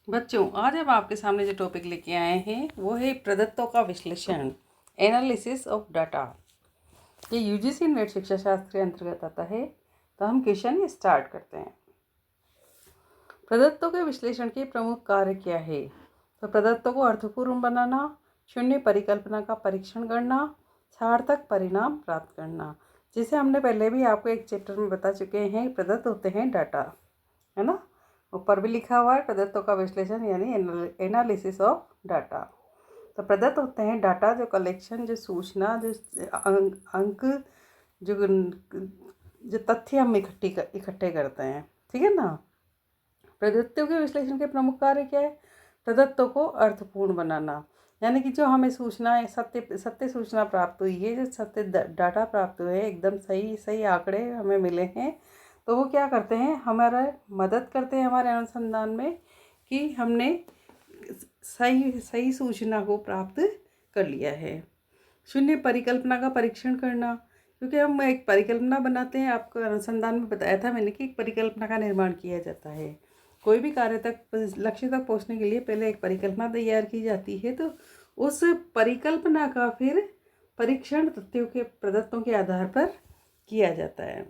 बच्चों, आज हम आपके सामने जो टॉपिक लेके आए हैं वो है प्रदत्तों का विश्लेषण, एनालिसिस ऑफ डाटा। ये यूजीसी नेट शिक्षा शास्त्र के अंतर्गत आता है। तो हम क्वेश्चन स्टार्ट करते हैं। प्रदत्तों के विश्लेषण के प्रमुख कार्य क्या है? तो प्रदत्तों को अर्थपूर्ण बनाना, शून्य परिकल्पना का परीक्षण करना, सार्थक परिणाम प्राप्त करना। जिसे हमने पहले भी आपको एक चैप्टर में बता चुके हैं। प्रदत्त होते हैं डाटा, है ना। ऊपर भी लिखा हुआ है प्रदत्तों का विश्लेषण यानी एनालिसिस ऑफ डाटा। तो प्रदत्त होते हैं डाटा, जो कलेक्शन, जो सूचना, जो अंक, जो तथ्य हम इकट्ठे करते हैं। ठीक है ना। प्रदत्तों के विश्लेषण के प्रमुख कार्य क्या है? प्रदत्तों को अर्थपूर्ण बनाना, यानी कि जो हमें सूचना, सत्य सूचना प्राप्त हुई है, जो सत्य डाटा प्राप्त हुए हैं, एकदम सही आंकड़े हमें मिले हैं, तो वो क्या करते हैं, हमारा मदद करते हैं हमारे अनुसंधान में कि हमने सही सूचना को प्राप्त कर लिया है। शून्य परिकल्पना का परीक्षण करना, क्योंकि हम एक परिकल्पना बनाते हैं। आपको अनुसंधान में बताया था मैंने कि एक परिकल्पना का निर्माण किया जाता है। कोई भी कार्य तक, लक्ष्य तक पहुंचने के लिए पहले एक परिकल्पना तैयार की जाती है। तो उस परिकल्पना का फिर परीक्षण तथ्यों के, प्रदत्तों के आधार पर किया जाता है।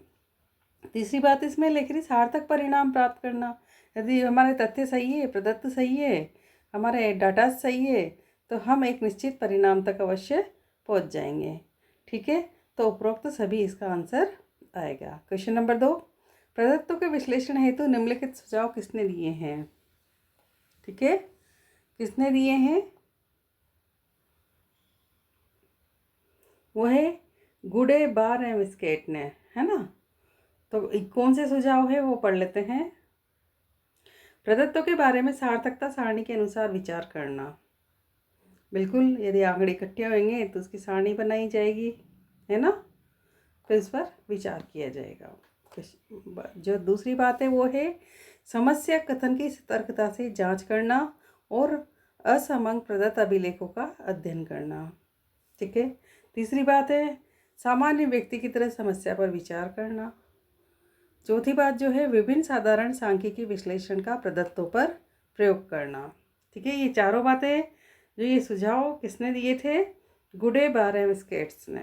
तीसरी बात इसमें लिख रही, सार्थक परिणाम प्राप्त करना। यदि हमारे तथ्य सही है, प्रदत्त सही है, हमारे डाटा सही है, तो हम एक निश्चित परिणाम तक अवश्य पहुंच जाएंगे। ठीक है। तो उपरोक्त सभी इसका आंसर आएगा। क्वेश्चन नंबर 2, प्रदत्तों के विश्लेषण हेतु निम्नलिखित सुझाव किसने दिए हैं? ठीक है, किसने दिए हैं? वो है गुडे, बार एवं स्केट ने, है ना। तो कौन से सुझाव है वो पढ़ लेते हैं। प्रदत्तों के बारे में सार्थकता सारणी के अनुसार विचार करना। बिल्कुल, यदि आंकड़े इकट्ठे होंगे तो उसकी सारणी बनाई जाएगी, है ना। फिर इस पर विचार किया जाएगा। जो दूसरी बात है वो है समस्या कथन की सतर्कता से जांच करना और असमंग प्रदत्त अभिलेखों का अध्ययन करना। ठीक है। तीसरी बात है सामान्य व्यक्ति की तरह समस्या पर विचार करना। चौथी बात जो है विभिन्न साधारण सांख्यिकी विश्लेषण का प्रदत्तों पर प्रयोग करना। ठीक है। ये चारों बातें, जो ये सुझाव किसने दिए थे? गुडे, बार एवं स्केट्स ने।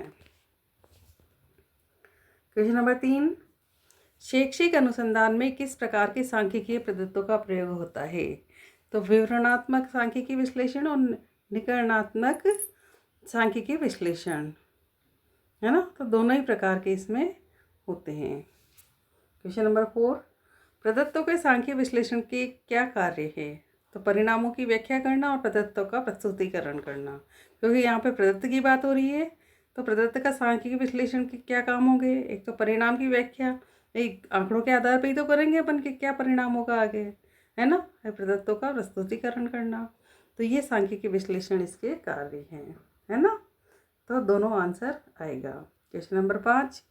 क्वेश्चन नंबर 3, शैक्षिक अनुसंधान में किस प्रकार के सांख्यिकीय प्रदत्तों का प्रयोग होता है? तो विवरणात्मक सांख्यिकी विश्लेषण और निकरणात्मक सांख्यिकी विश्लेषण, है ना। तो दोनों ही प्रकार के इसमें होते हैं। क्वेश्चन नंबर 4, प्रदत्तों के सांख्यिक विश्लेषण के क्या कार्य है? तो परिणामों की व्याख्या करना और प्रदत्तों का प्रस्तुतिकरण करना। क्योंकि यहाँ पे प्रदत्त की बात हो रही है, तो प्रदत्त का सांख्यिक विश्लेषण के क्या काम होंगे? एक तो परिणाम की व्याख्या, एक आंकड़ों के आधार पर ही तो करेंगे अपन के क्या परिणाम होगा आगे, है ना। प्रदत्तों का प्रस्तुतिकरण करना। तो ये सांख्यिकी विश्लेषण इसके कार्य हैं, है ना। तो दोनों आंसर आएगा। क्वेश्चन नंबर 5,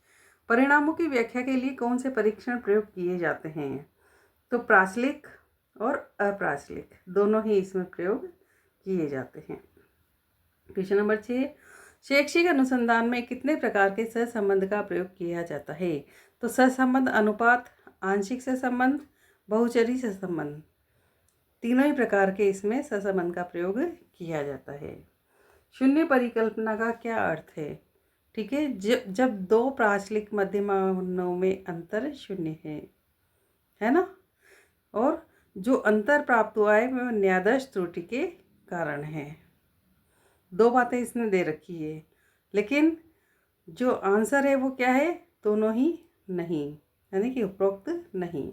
परिणामों की व्याख्या के लिए कौन से परीक्षण प्रयोग किए जाते हैं? तो प्राचलिक और अप्राचलिक दोनों ही इसमें प्रयोग किए जाते हैं। क्वेश्चन नंबर 6, शैक्षिक अनुसंधान में कितने प्रकार के सहसंबंध का प्रयोग किया जाता है? तो सहसंबंध, अनुपात, आंशिक सहसंबंध, बहुचरी सहसंबंध, तीनों ही प्रकार के इसमें सहसंबंध का प्रयोग किया जाता है। शून्य परिकल्पना का क्या अर्थ है? ठीक है, जब दो प्राचलिक मध्यमानों में अंतर शून्य है ना, और जो अंतर प्राप्त हुआ है वह न्यायाधीश त्रुटि के कारण है। दो बातें इसने दे रखी है, लेकिन जो आंसर है वो क्या है? दोनों ही नहीं, यानी कि उपरोक्त नहीं।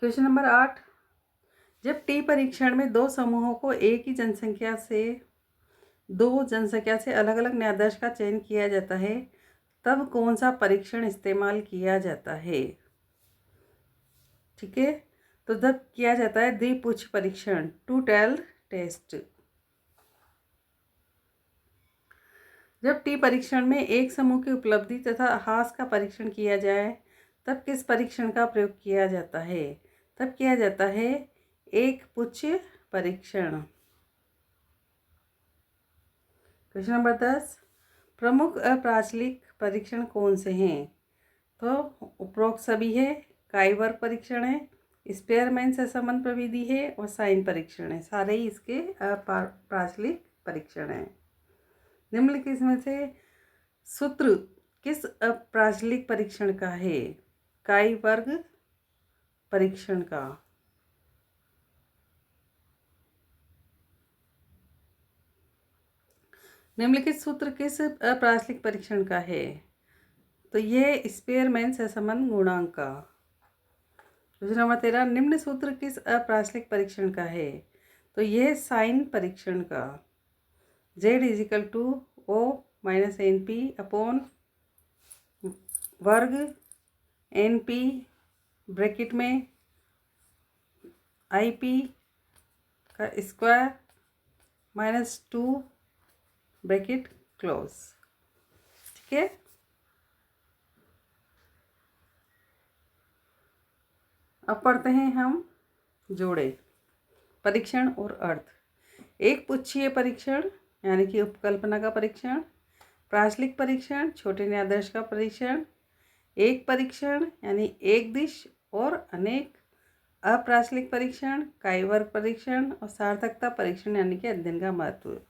क्वेश्चन नंबर 8, जब टी परीक्षण में दो समूहों को एक ही जनसंख्या से अलग अलग न्यायाधीश का चयन किया जाता है, तब कौन सा परीक्षण इस्तेमाल किया जाता है? ठीक है। तो तब किया जाता है द्विपुच्छ परीक्षण, टू टेल टेस्ट। जब टी परीक्षण में एक समूह की उपलब्धि तथा ह्रास का परीक्षण किया जाए, तब किस परीक्षण का प्रयोग किया जाता है? तब किया जाता है एक पुच्छ परीक्षण। क्वेश्चन नंबर 10, प्रमुख अप्राचलिक परीक्षण कौन से हैं? तो उपरोक्त सभी है। काई वर्ग परीक्षण है, स्पेयरमैन सहसंबंध प्रविधि है और साइन परीक्षण है। सारे ही इसके अप्राचलिक परीक्षण हैं। निम्नलिखित में से सूत्र किस अप्राचलिक परीक्षण का है? काई वर्ग परीक्षण का। निम्नलिखित सूत्र किस अप्राचलिक परीक्षण का है? तो ये स्पेयरमैन सहसंबंध गुणांक का। क्वेश्चन नंबर 13, निम्न सूत्र किस अप्राचलिक परीक्षण का है? तो यह साइन परीक्षण का। Z is equal to O minus NP upon वर्ग NP ब्रैकेट में IP का स्क्वायर माइनस 2 ब्रैकेट क्लोज। ठीक है। अब पढ़ते हैं हम जोड़े, परीक्षण और अर्थ। एक पुच्छीय परीक्षण यानी कि उपकल्पना का परीक्षण, प्राचलिक परीक्षण छोटे न्यायाधीश का परीक्षण, एक परीक्षण यानी एक दिश और अनेक, अप्राचलिक परीक्षण, काई वर्ग परीक्षण और सार्थकता परीक्षण यानी कि अध्ययन का महत्व।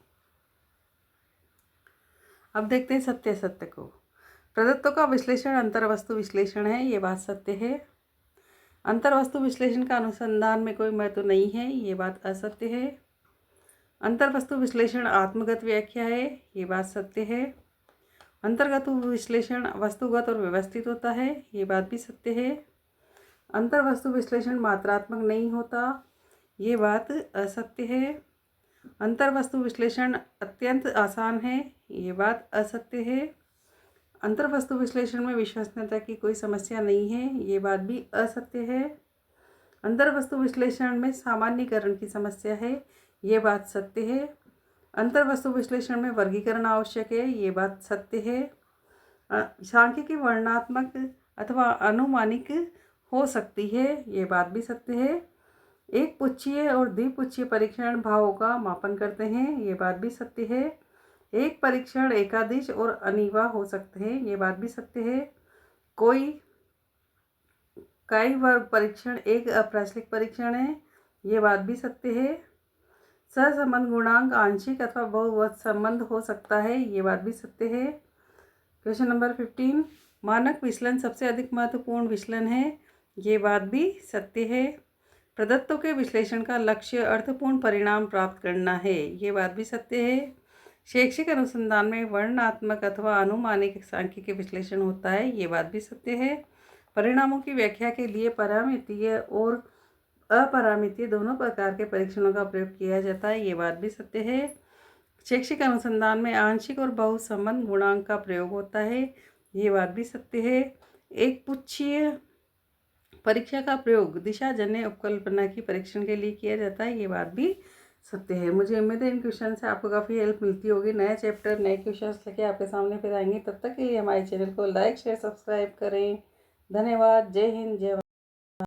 अब देखते हैं सत्य असत्य को। प्रदत्तों का विश्लेषण अंतर्वस्तु विश्लेषण है, ये बात सत्य है। अंतर्वस्तु विश्लेषण का अनुसंधान में कोई महत्व नहीं है, ये बात असत्य है। अंतर्वस्तु विश्लेषण आत्मगत व्याख्या है, ये बात सत्य है। अंतर्गत विश्लेषण वस्तुगत और व्यवस्थित होता है, ये बात भी सत्य है। अंतर्वस्तु विश्लेषण मात्रात्मक नहीं होता, ये बात असत्य है। अंतर्वस्तु विश्लेषण अत्यंत आसान है, ये बात असत्य है। अंतर्वस्तु विश्लेषण में विश्वसनीयता की कोई समस्या नहीं है, ये बात भी असत्य है। अंतर्वस्तु विश्लेषण में सामान्यीकरण की समस्या है, ये बात सत्य है। अंतर्वस्तु विश्लेषण में वर्गीकरण आवश्यक है, ये बात सत्य है। सांख्यिकी वर्णनात्मक अथवा अनुमानिक हो सकती है, ये बात भी सत्य है। एक पुच्छीय और द्विपुच्छीय परीक्षण भावों का मापन करते हैं, ये बात भी सत्य है। एक परीक्षण एकादिश और अनिवा हो सकते हैं, ये बात भी सत्य है। कोई काई वर्ग परीक्षण एक अप्राचलिक परीक्षण है, ये बात भी सत्य है। सहसंबंध गुणांक आंशिक अथवा बहुवचन संबंध हो सकता है, ये बात भी सत्य है। क्वेश्चन नंबर 15, मानक विचलन सबसे अधिक महत्वपूर्ण विचलन है, ये बात भी सत्य है। प्रदत्तों के विश्लेषण का लक्ष्य अर्थपूर्ण परिणाम प्राप्त करना है, ये बात भी सत्य है। शैक्षिक अनुसंधान में वर्णनात्मक अथवा अनुमानिक सांख्यिकी विश्लेषण होता है, ये बात भी सत्य है। परिणामों की व्याख्या के लिए पारमितीय और अपरामितीय दोनों प्रकार के परीक्षणों का प्रयोग किया जाता है, ये बात भी सत्य है। शैक्षिक अनुसंधान में आंशिक और बहुसंबंध गुणांक का प्रयोग होता है, ये बात भी सत्य है। एक पुच्छीय परीक्षा का प्रयोग दिशाजन्य उपकल्पना की परीक्षण के लिए किया जाता है, ये बात भी सत्य है। मुझे उम्मीद है इन क्वेश्चन से आपको काफ़ी हेल्प मिलती होगी। नए चैप्टर नए क्वेश्चन लेके आपके सामने फिर आएंगे। तब तक के लिए हमारे चैनल को लाइक शेयर सब्सक्राइब करें। धन्यवाद। जय हिंद, जय भारत।